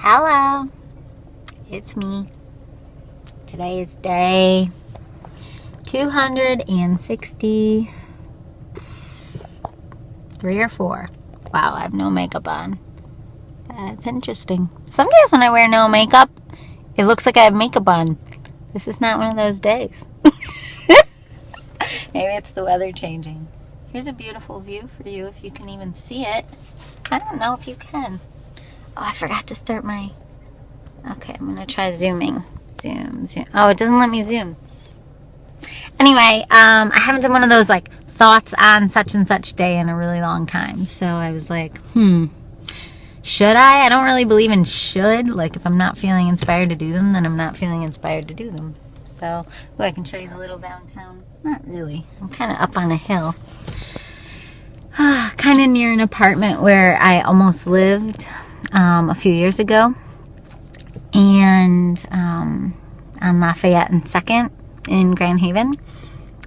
Hello, it's me. Today is day 263 or 4. Wow, I have no makeup on. That's interesting. Some days when I wear no makeup, it looks like I have makeup on. This is not one of those days. Maybe it's the weather changing. Here's a beautiful view for you if you can even see it. I don't know if you can. Oh, I forgot to start my... Okay, I'm going to try zooming. Zoom. Oh, it doesn't let me zoom. Anyway, I haven't done one of those, like, thoughts on such and such day in a really long time. So I was like, should I? I don't really believe in should. Like, if I'm not feeling inspired to do them, then I'm not feeling inspired to do them. So, I can show you the little downtown. Not really. I'm kind of up on a hill. Kind of near an apartment where I almost lived a few years ago. And on Lafayette and 2nd in Grand Haven.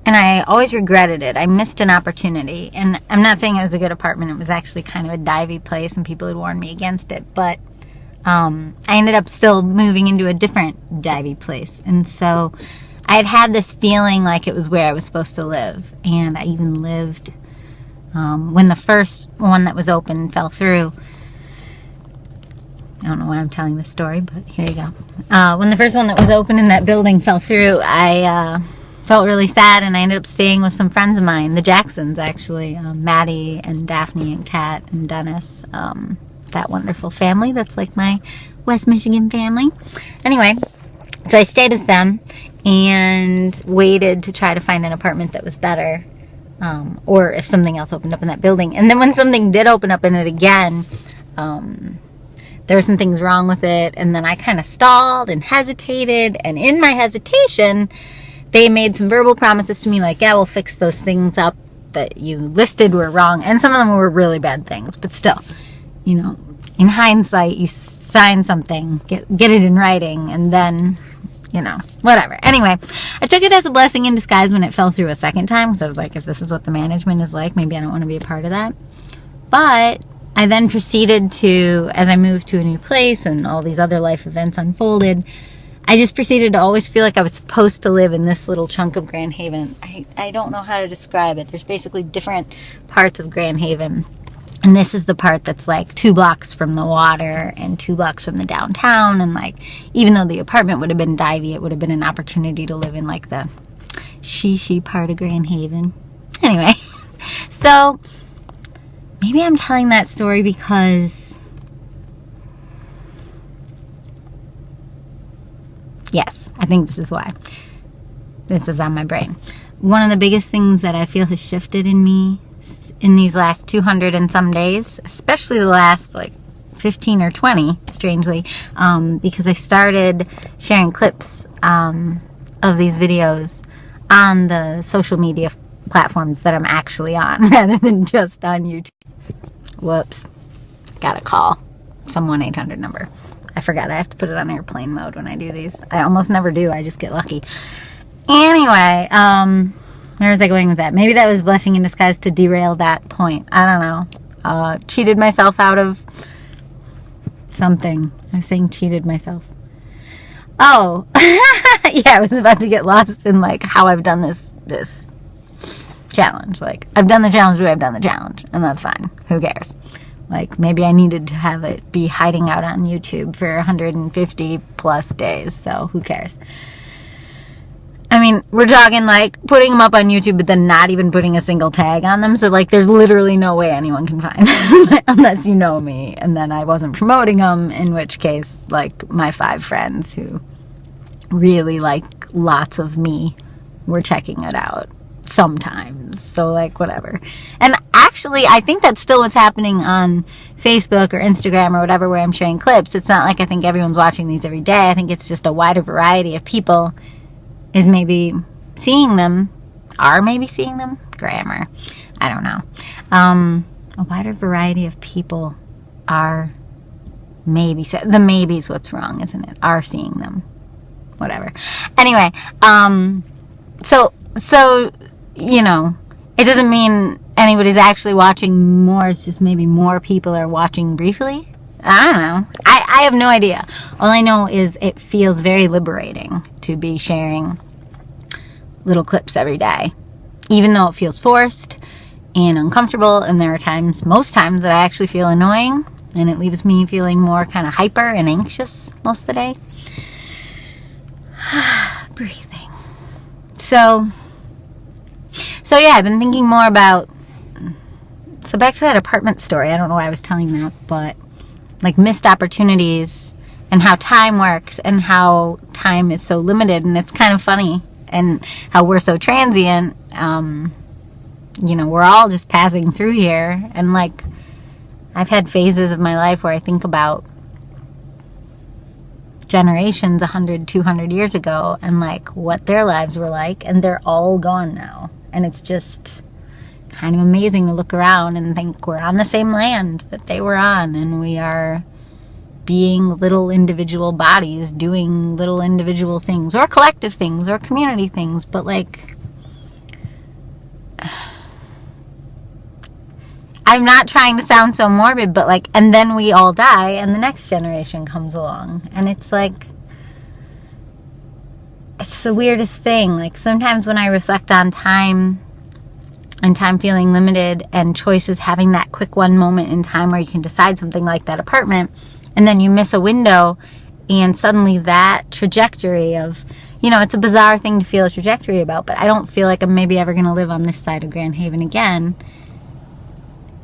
And I always regretted it. I missed an opportunity. And I'm not saying it was a good apartment. It was actually kind of a divey place, and people had warned me against it. But I ended up still moving into a different divey place. And so I had this feeling like it was where I was supposed to live. And I even lived when the first one that was open fell through. I don't know why I'm telling this story, but here you go. When the first one that was open in that building fell through, I felt really sad, and I ended up staying with some friends of mine, the Jacksons, actually. Maddie and Daphne and Kat and Dennis. That wonderful family that's like my West Michigan family. Anyway, so I stayed with them and waited to try to find an apartment that was better, or if something else opened up in that building. And then when something did open up in it again, there were some things wrong with it, and then I kind of stalled and hesitated, and in my hesitation, they made some verbal promises to me, like, yeah, we'll fix those things up that you listed were wrong, and some of them were really bad things, but still, you know, in hindsight, you sign something, get it in writing, and then, you know, whatever. Anyway, I took it as a blessing in disguise when it fell through a second time, because I was like, if this is what the management is like, maybe I don't want to be a part of that. But I then proceeded to, as I moved to a new place and all these other life events unfolded, I just proceeded to always feel like I was supposed to live in this little chunk of Grand Haven. I don't know how to describe it. There's basically different parts of Grand Haven. And this is the part that's like 2 blocks from the water and 2 blocks from the downtown. And like, even though the apartment would have been divey, it would have been an opportunity to live in like the she part of Grand Haven. Anyway, so maybe I'm telling that story because, yes, I think this is why. This is on my brain. One of the biggest things that I feel has shifted in me in these last 200 and some days, especially the last like 15 or 20, strangely, because I started sharing clips of these videos on the social media platforms that I'm actually on rather than just on YouTube. Whoops. Gotta call some 1-800 number. I forgot I have to put it on airplane mode when I do these. I almost never do. I just get lucky. Anyway, where was I going with that? Maybe that was a blessing in disguise to derail that point. I don't know. Cheated myself out of something. I was saying cheated myself. Oh. Yeah, I was about to get lost in like how I've done this challenge. Like, I've done the challenge, I've done the challenge, and that's fine. Who cares? Like, maybe I needed to have it be hiding out on YouTube for 150 plus days, so who cares? I mean, we're talking like putting them up on YouTube, but then not even putting a single tag on them, so like there's literally no way anyone can find them unless you know me, and then I wasn't promoting them, in which case, like, my 5 friends who really like lots of me were checking it out sometimes, so like whatever. And actually, I think that's still what's happening on Facebook or Instagram or whatever, where I'm sharing clips. It's not like I think everyone's watching these every day. I think it's just a wider variety of people is maybe seeing them, are maybe seeing them. Grammar, I don't know. A wider variety of people are maybe, the maybe's what's wrong, isn't it? Are seeing them, whatever. Anyway, so you know, it doesn't mean anybody's actually watching more. It's just maybe more people are watching briefly. I don't know. I have no idea. All I know is it feels very liberating to be sharing little clips every day, even though it feels forced and uncomfortable, and there are times, most times, that I actually feel annoying, and it leaves me feeling more kind of hyper and anxious most of the day. Breathing. So yeah, I've been thinking more about, so back to that apartment story. I don't know why I was telling that, but like missed opportunities and how time works and how time is so limited, and it's kind of funny, and how we're so transient. You know, we're all just passing through here, and like I've had phases of my life where I think about generations 100, 200 years ago and like what their lives were like, and they're all gone now. And it's just kind of amazing to look around and think we're on the same land that they were on, and we are being little individual bodies doing little individual things, or collective things, or community things. But like, I'm not trying to sound so morbid, but like, and then we all die and the next generation comes along, and it's like, it's the weirdest thing. Like sometimes when I reflect on time and time feeling limited and choices, having that quick one moment in time where you can decide something like that apartment, and then you miss a window, and suddenly that trajectory of, you know, it's a bizarre thing to feel a trajectory about, but I don't feel like I'm maybe ever going to live on this side of Grand Haven again.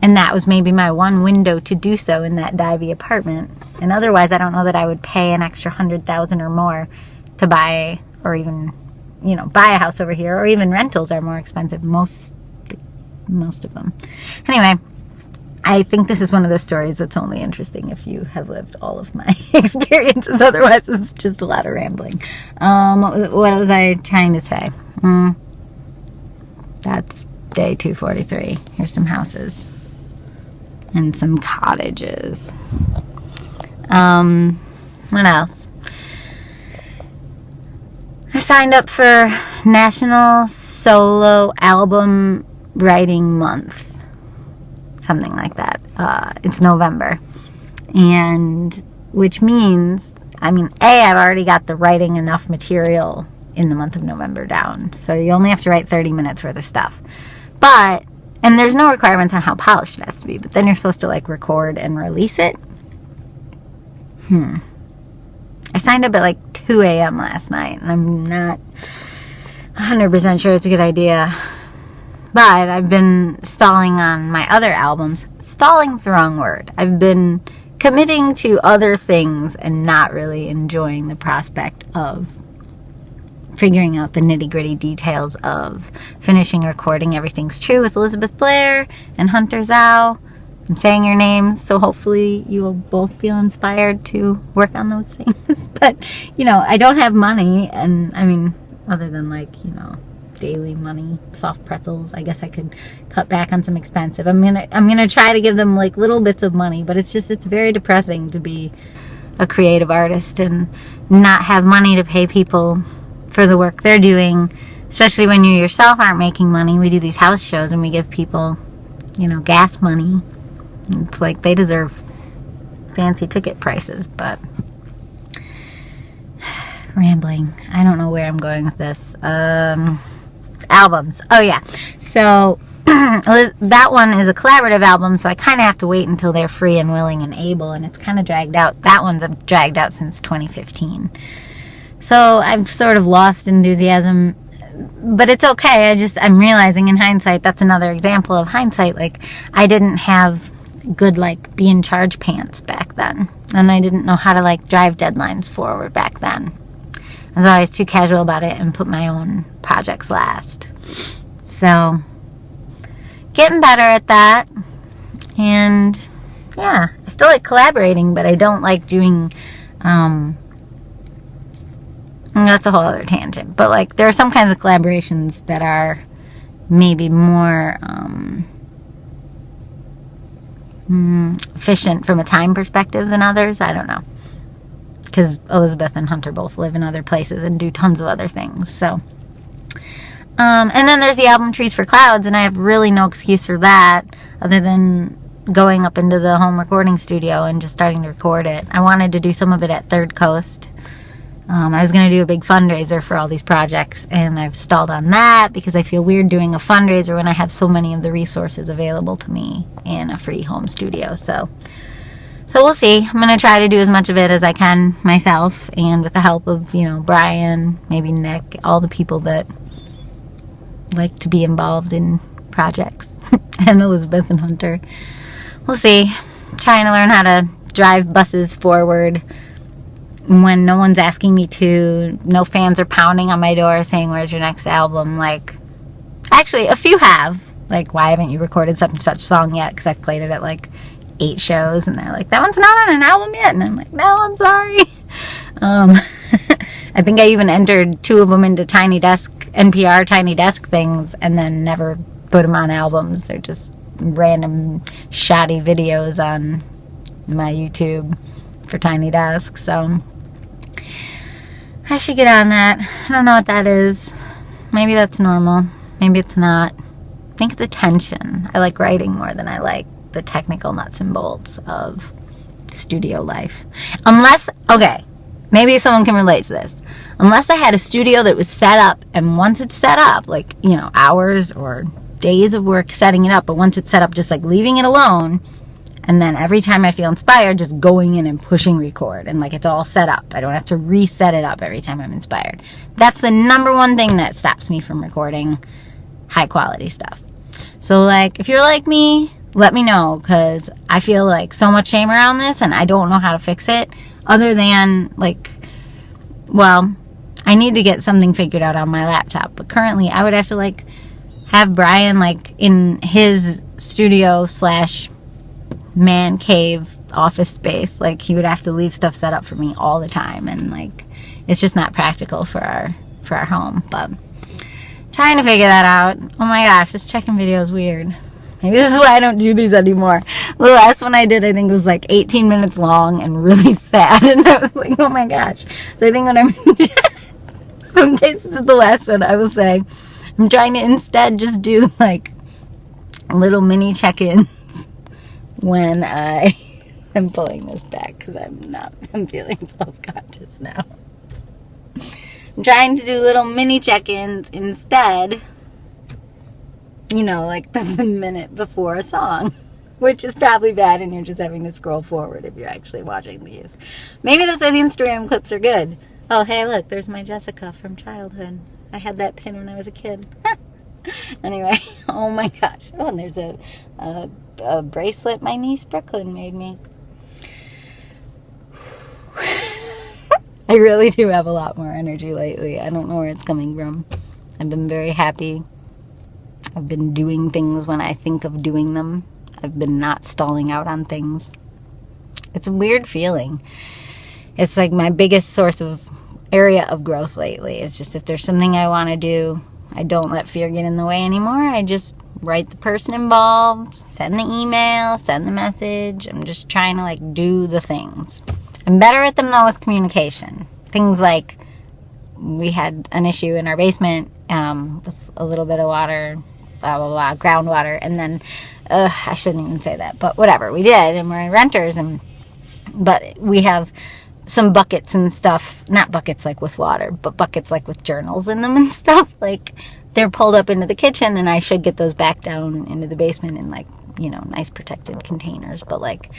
And that was maybe my one window to do so in that divey apartment. And otherwise, I don't know that I would pay an extra $100,000 or more to buy, or even, you know, buy a house over here, or even rentals are more expensive, most of them. Anyway, I think this is one of those stories that's only interesting if you have lived all of my experiences. Otherwise, it's just a lot of rambling. What was I trying to say? That's day 243. Here's some houses and some cottages. What else? I signed up for National Solo Album Writing Month, something like that. It's November, and which means, I mean, I've already got the writing enough material in the month of November down, so you only have to write 30 minutes worth of stuff. But, and there's no requirements on how polished it has to be, but then you're supposed to like record and release it. I signed up at like 2 a.m. last night, and I'm not 100% sure it's a good idea. But I've been stalling on my other albums. Stalling's the wrong word. I've been committing to other things and not really enjoying the prospect of figuring out the nitty-gritty details of finishing recording Everything's True with Elizabeth Blair and Hunter Zhao. I'm saying your names, so hopefully you will both feel inspired to work on those things. But, you know, I don't have money, and I mean, other than like, you know, daily money, soft pretzels, I guess I could cut back on some expensive. I'm gonna try to give them like little bits of money, but it's very depressing to be a creative artist and not have money to pay people for the work they're doing, especially when you yourself aren't making money. We do these house shows and we give people, you know, gas money. It's like they deserve fancy ticket prices, but rambling. I don't know where I'm going with this. Albums. Oh yeah. So that one is a collaborative album, so I kind of have to wait until they're free and willing and able, and it's kind of dragged out. That one's dragged out since 2015. So I've sort of lost enthusiasm, but it's okay. I'm realizing in hindsight, that's another example of hindsight. Like, I didn't have good, like, be in charge pants back then, and I didn't know how to, like, drive deadlines forward back then. I was always too casual about it and put my own projects last. So, getting better at that. And, yeah, I still like collaborating, but I don't like doing, that's a whole other tangent. But, like, there are some kinds of collaborations that are maybe more efficient from a time perspective than others. I don't know. Because Elizabeth and Hunter both live in other places and do tons of other things. So, and then there's the album Trees for Clouds, and I have really no excuse for that other than going up into the home recording studio and just starting to record it. I wanted to do some of it at Third Coast. I was going to do a big fundraiser for all these projects, and I've stalled on that because I feel weird doing a fundraiser when I have so many of the resources available to me in a free home studio. So we'll see. I'm going to try to do as much of it as I can myself, and with the help of, Brian, maybe Nick, all the people that like to be involved in projects, and Elizabeth and Hunter. We'll see. Trying to learn how to drive buses forward when no one's asking me to. No fans are pounding on my door saying, where's your next album? Like, actually, a few have. Like, why haven't you recorded such and such song yet? Because I've played it at, like, 8 shows, and they're like, that one's not on an album yet. And I'm like, no, I'm sorry. I think I even entered 2 of them into NPR Tiny Desk things, and then never put them on albums. They're just random shoddy videos on my YouTube for Tiny Desk. So I should get on that. I don't know what that is. Maybe that's normal. Maybe it's not. I think it's attention. I like writing more than I like the technical nuts and bolts of studio life. Unless, okay, maybe someone can relate to this. Unless I had a studio that was set up, and once it's set up, like, hours or days of work setting it up, but once it's set up, just like leaving it alone, and then every time I feel inspired, just going in and pushing record, and like it's all set up. I don't have to reset it up every time I'm inspired. That's the number one thing that stops me from recording high quality stuff. So like, if you're like me, let me know, because I feel like so much shame around this, and I don't know how to fix it, other than like, well, I need to get something figured out on my laptop. But currently I would have to like have Brian like in his studio / man cave office space. Like, he would have to leave stuff set up for me all the time, and like, it's just not practical for our home. But trying to figure that out. Oh my gosh, this checking video is weird. Maybe this is why I don't do these anymore. The last one I did, I think, was like 18 minutes long and really sad, and I was like, oh my gosh. So I think when I'm so in case this is the last one, I will say I'm trying to instead just do like little mini check-ins when I am pulling this back, because I'm feeling self-conscious now. I'm trying to do little mini check-ins instead, like the minute before a song, which is probably bad, and you're just having to scroll forward if you're actually watching these. Maybe that's why the Instagram clips are good. Oh, hey, look, there's my Jessica from childhood. I had that pin when I was a kid. Anyway, oh my gosh. Oh, and there's a bracelet my niece Brooklyn made me. I really do have a lot more energy lately. I don't know where it's coming from. I've been very happy. I've been doing things when I think of doing them. I've been not stalling out on things. It's a weird feeling. It's like my biggest area of growth lately is just, if there's something I want to do, I don't let fear get in the way anymore. I just write the person involved, send the email, send the message. I'm just trying to like do the things. I'm better at them though with communication. Things like, we had an issue in our basement with a little bit of water, blah, blah, blah, groundwater. And then, I shouldn't even say that, but whatever, we did. And we're renters, but we have some buckets and stuff, not buckets like with water, but buckets like with journals in them and stuff. Like, they're pulled up into the kitchen, and I should get those back down into the basement in like, nice protected containers. But like,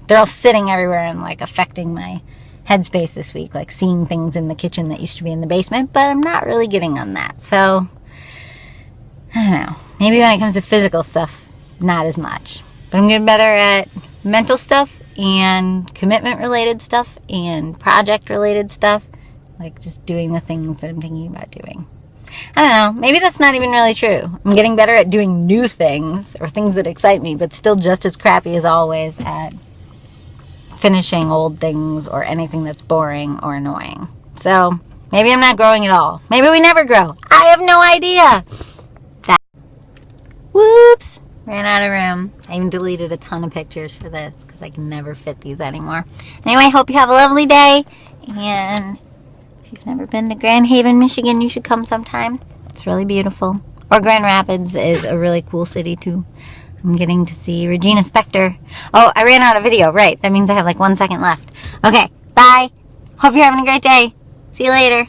they're all sitting everywhere and like affecting my headspace this week, like seeing things in the kitchen that used to be in the basement, but I'm not really getting on that. So I don't know, maybe when it comes to physical stuff, not as much, but I'm getting better at mental stuff and commitment related stuff and project related stuff, like just doing the things that I'm thinking about doing. I don't know, maybe that's not even really true. I'm getting better at doing new things or things that excite me, but still just as crappy as always at finishing old things or anything that's boring or annoying. So maybe I'm not growing at all. Maybe we never grow. I have no idea. Whoops. Ran out of room. I even deleted a ton of pictures for this because I can never fit these anymore. Anyway, hope you have a lovely day. And if you've never been to Grand Haven, Michigan, you should come sometime. It's really beautiful. Or Grand Rapids is a really cool city too. I'm getting to see Regina Spektor. Oh, I ran out of video. Right. That means I have like 1 second left. Okay. Bye. Hope you're having a great day. See you later.